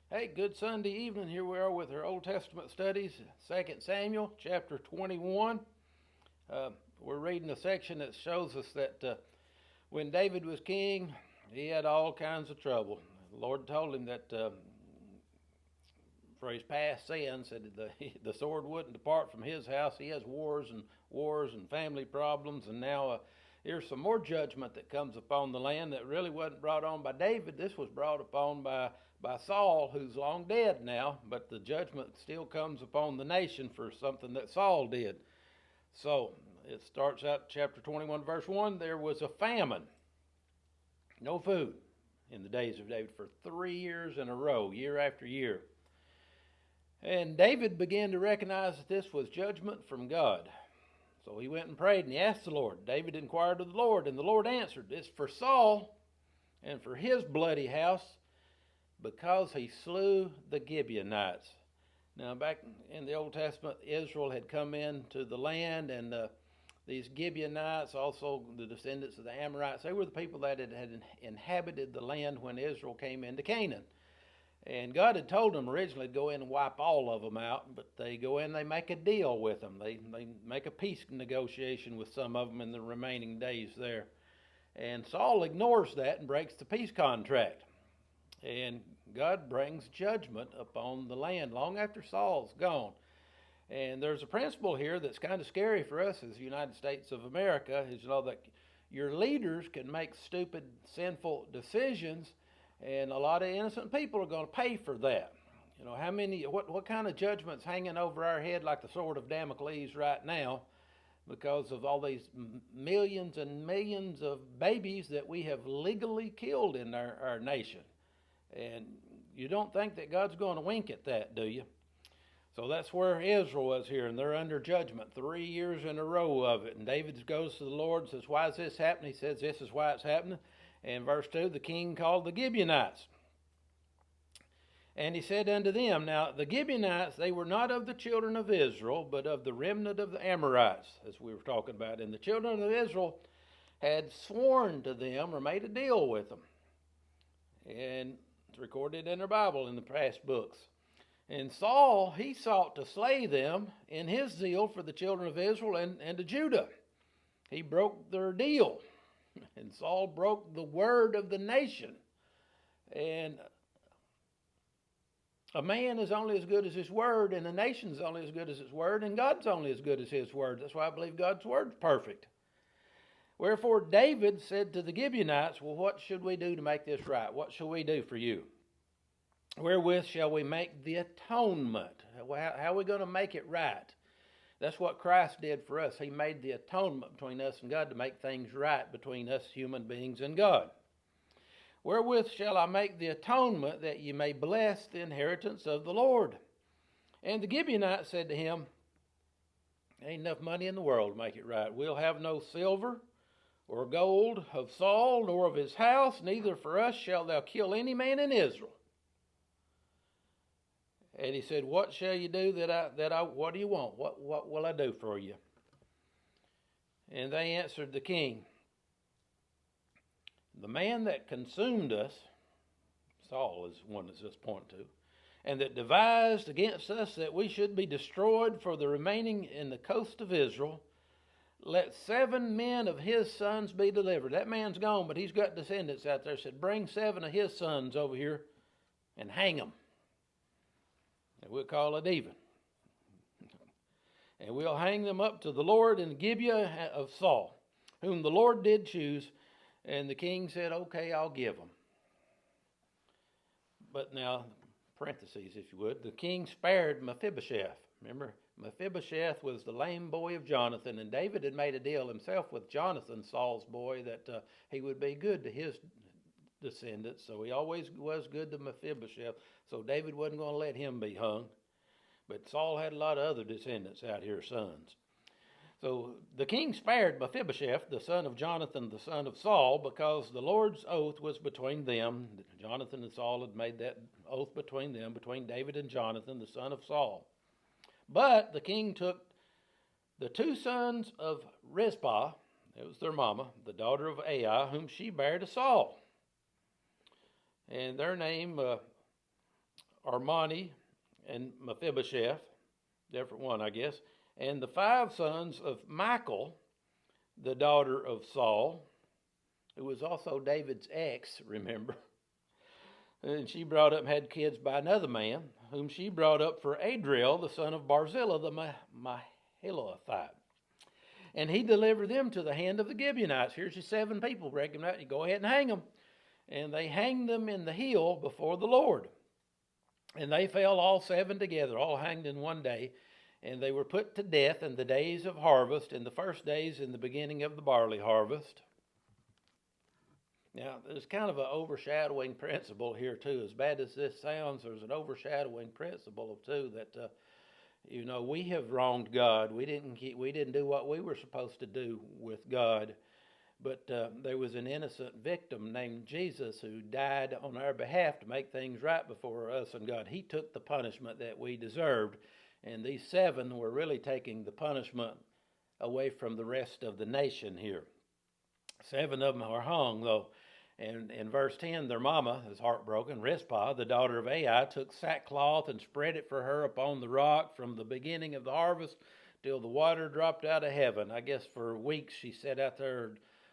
Hey, good Sunday evening. Here we are with our Old Testament studies, 2 Samuel chapter 21. Uh, we're reading a section that shows us that when David was king, he had all kinds of trouble. The Lord told him that for his past sins, that the sword wouldn't depart from his house. He has wars and family problems, and now here's some more judgment that comes upon the land that really wasn't brought on by David. This was brought upon by Saul, who's long dead now, but the judgment still comes upon the nation for something that Saul did. So it starts out chapter 21, verse 1. There was a famine, no food in the days of David for 3 years in a row, year after year. And David began to recognize that this was judgment from God. So he went and prayed and he asked the Lord. David inquired of the Lord, and the Lord answered, "It's for Saul and for his bloody house, because he slew the Gibeonites." Now, back in the Old Testament, Israel had come into the land, and these Gibeonites, also the descendants of the Amorites, they were the people that had inhabited the land when Israel came into Canaan. And God had told them originally to go in and wipe all of them out, but they go in, they make a deal with them. They make a peace negotiation with some of them in the remaining days there. And Saul ignores that and breaks the peace contract. And God brings judgment upon the land long after Saul's gone. And there's a principle here that's kind of scary for us as the United States of America, is that your leaders can make stupid, sinful decisions, and a lot of innocent people are going to pay for that. What kind of judgment's hanging over our head like the sword of Damocles right now because of all these millions and millions of babies that we have legally killed in our nation? And you don't think that God's going to wink at that, do you? So that's where Israel was here, and they're under judgment 3 years in a row of it. And David goes to the Lord and says, "Why is this happening?" He says, "This is why it's happening." And verse 2, the king called the Gibeonites. And he said unto them, now the Gibeonites, they were not of the children of Israel, but of the remnant of the Amorites, as we were talking about. And the children of Israel had sworn to them, or made a deal with them. And it's recorded in their Bible in the past books. And Saul, he sought to slay them in his zeal for the children of Israel and to Judah. He broke their deal. And Saul broke the word of the nation. And a man is only as good as his word, and the nation is only as good as its word, and God's only as good as his word. That's why I believe God's word's perfect. Wherefore David said to the Gibeonites, well, what should we do to make this right? What shall we do for you? Wherewith shall we make the atonement? How are we going to make it right? That's what Christ did for us. He made the atonement between us and God to make things right between us human beings and God. Wherewith shall I make the atonement that ye may bless the inheritance of the Lord? And the Gibeonites said to him, ain't enough money in the world to make it right. We'll have no silver or gold of Saul, nor of his house, neither for us shalt thou kill any man in Israel. And he said, what shall you do what do you want? What will I do for you? And they answered the king, the man that consumed us, Saul is one that's just pointing to, and that devised against us that we should be destroyed for the remaining in the coast of Israel, let 7 men of his sons be delivered. That man's gone, but he's got descendants out there. Said, bring 7 of his sons over here and hang them. And we'll call it even. And we'll hang them up to the Lord in Gibeah of Saul, whom the Lord did choose. And the king said, okay, I'll give them. But now, parentheses if you would, the king spared Mephibosheth. Remember, Mephibosheth was the lame boy of Jonathan, and David had made a deal himself with Jonathan, Saul's boy, that he would be good to his descendants. So he always was good to Mephibosheth. So David wasn't going to let him be hung. But Saul had a lot of other descendants out here, sons. So the king spared Mephibosheth, the son of Jonathan, the son of Saul, because the Lord's oath was between them. Jonathan and Saul had made that oath between them, between David and Jonathan, the son of Saul. But the king took the 2 sons of Rizpah, it was their mama, the daughter of Ai, whom she bare to Saul. And their name Armani and Mephibosheth, different one, I guess, and the 5 sons of Michal, the daughter of Saul, who was also David's ex, remember? And she brought up and had kids by another man, whom she brought up for Adriel, the son of Barzillai, the Mahalathite. And he delivered them to the hand of the Gibeonites. Here's your 7 people, break them out. You go ahead and hang them. And they hanged them in the hill before the Lord. And they fell all 7 together, all hanged in one day. And they were put to death in the days of harvest, in the first days in the beginning of the barley harvest. Now, there's kind of an overshadowing principle here, too. As bad as this sounds, there's an overshadowing principle, too, that, we have wronged God. We didn't do what we were supposed to do with God. But there was an innocent victim named Jesus who died on our behalf to make things right before us and God. He took the punishment that we deserved. And these 7 were really taking the punishment away from the rest of the nation here. 7 of them are hung, though. And in verse 10, their mama is heartbroken. Rizpah, the daughter of Ai, took sackcloth and spread it for her upon the rock from the beginning of the harvest till the water dropped out of heaven. I guess for weeks she sat out there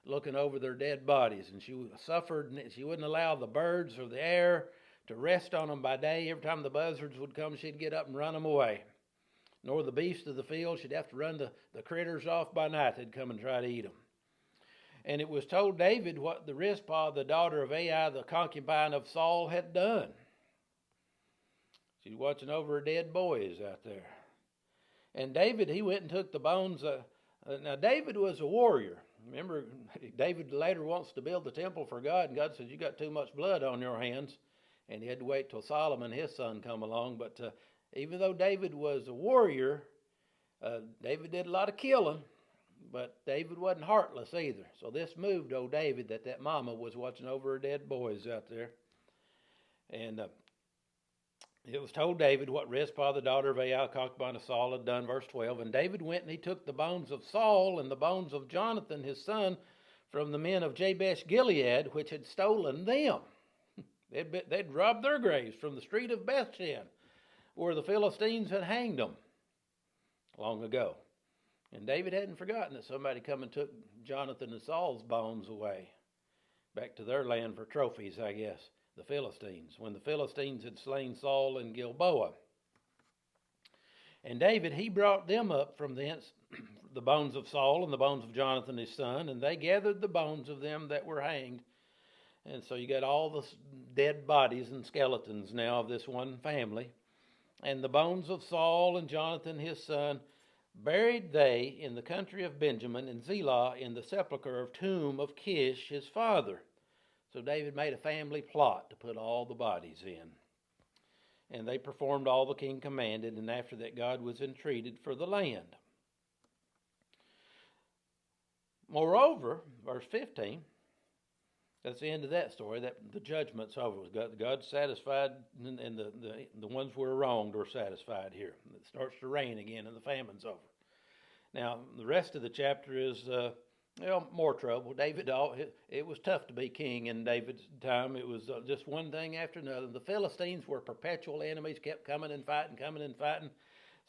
looking over their dead bodies. And she suffered. She wouldn't allow the birds or the air to rest on them by day. Every time the buzzards would come, she'd get up and run them away. Nor the beasts of the field. She'd have to run the critters off by night. They'd come and try to eat them. And it was told David what the Rizpah, the daughter of Ai, the concubine of Saul, had done. She's watching over her dead boys out there. And David, he went and took the bones. Now, David was a warrior. Remember, David later wants to build the temple for God, and God says, you got too much blood on your hands. And he had to wait till Solomon, his son, come along. But even though David was a warrior, David did a lot of killing. But David wasn't heartless either. So this moved old David that mama was watching over her dead boys out there. And it was told David what Rizpah, the daughter of Ai, concubine of Saul, had done, verse 12. And David went and he took the bones of Saul and the bones of Jonathan, his son, from the men of Jabesh Gilead, which had stolen them. They'd robbed their graves from the street of Bethshan, where the Philistines had hanged them long ago. And David hadn't forgotten that somebody come and took Jonathan and Saul's bones away, back to their land for trophies, I guess, the Philistines, when the Philistines had slain Saul in Gilboa. And David, he brought them up from thence, the bones of Saul and the bones of Jonathan his son, and they gathered the bones of them that were hanged. And so you got all the dead bodies and skeletons now of this one family. And the bones of Saul and Jonathan his son buried they in the country of Benjamin in Zelah in the sepulchre of tomb of Kish his father. So David made a family plot to put all the bodies in. And they performed all the king commanded, and after that God was entreated for the land. Moreover, verse 15, that's the end of that story. That the judgment's over. God's satisfied, and the ones who were wronged were satisfied here. It starts to rain again, and the famine's over. Now, the rest of the chapter is more trouble. It was tough to be king in David's time. It was just one thing after another. The Philistines were perpetual enemies, kept coming and fighting.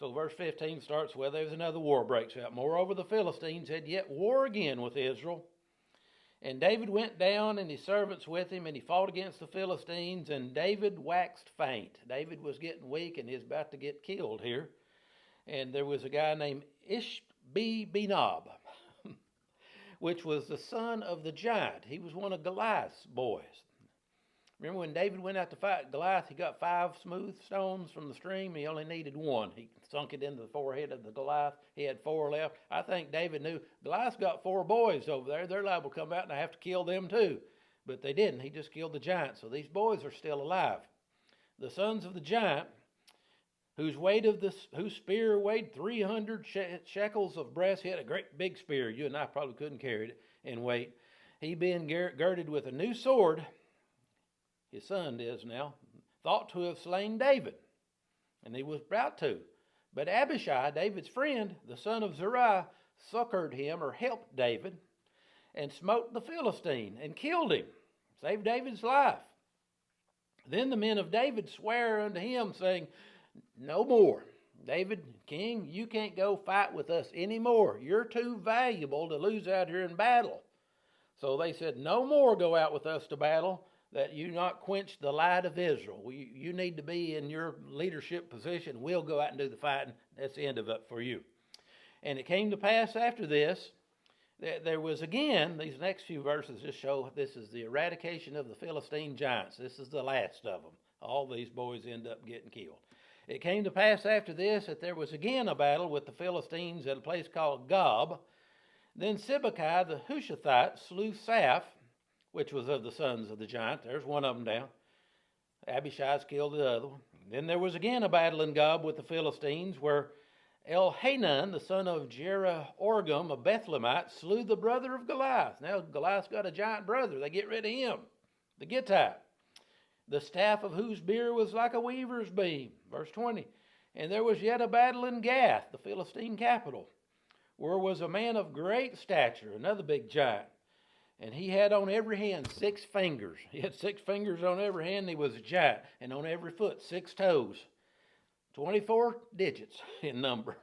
So verse 15 starts, well, there's another war breaks out. Moreover, the Philistines had yet war again with Israel. And David went down and his servants with him, and he fought against the Philistines, and David waxed faint. David was getting weak, and he's about to get killed here. And there was a guy named Ishbi-Benob, which was the son of the giant. He was one of Goliath's boys. Remember when David went out to fight Goliath, he got 5 smooth stones from the stream. He only needed 1. He sunk it into the forehead of the Goliath. He had 4 left. I think David knew Goliath's got 4 boys over there. They're liable to come out and I have to kill them too. But they didn't. He just killed the giant. So these boys are still alive. The sons of the giant, whose spear weighed 300 shekels of brass. He had a great big spear. You and I probably couldn't carry it in weight. He being girded with a new sword, his son is now, thought to have slain David. And he was about to. But Abishai, David's friend, the son of Zeruiah, succored him or helped David and smote the Philistine and killed him. Saved David's life. Then the men of David sware unto him, saying, no more. David, king, you can't go fight with us anymore. You're too valuable to lose out here in battle. So they said, no more go out with us to battle, that you not quench the light of Israel. You need to be in your leadership position. We'll go out and do the fighting. That's the end of it for you. And it came to pass after this, that there was again, these next few verses just show this is the eradication of the Philistine giants. This is the last of them. All these boys end up getting killed. It came to pass after this that there was again a battle with the Philistines at a place called Gob. Then Sibbecai the Hushathite slew Saph, which was of the sons of the giant. There's one of them down. Abishai's killed the other one. Then there was again a battle in Gob with the Philistines, where Elhanan, the son of Jeroham, a Bethlehemite, slew the brother of Goliath. Now Goliath's got a giant brother. They get rid of him, the Gittite, the staff of whose beard was like a weaver's beam. Verse 20. And there was yet a battle in Gath, the Philistine capital, where was a man of great stature, another big giant. And he had on every hand 6 fingers. He had 6 fingers on every hand. He was a giant. And on every foot, 6 toes. 24 digits in number.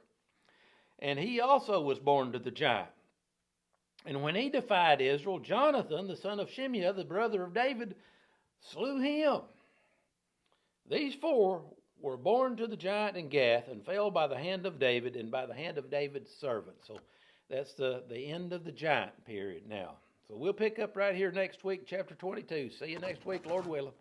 And he also was born to the giant. And when he defied Israel, Jonathan, the son of Shimeah, the brother of David, slew him. These 4 were born to the giant in Gath and fell by the hand of David and by the hand of David's servant. So that's the end of the giant period now. So we'll pick up right here next week, chapter 22. See you next week, Lord willing.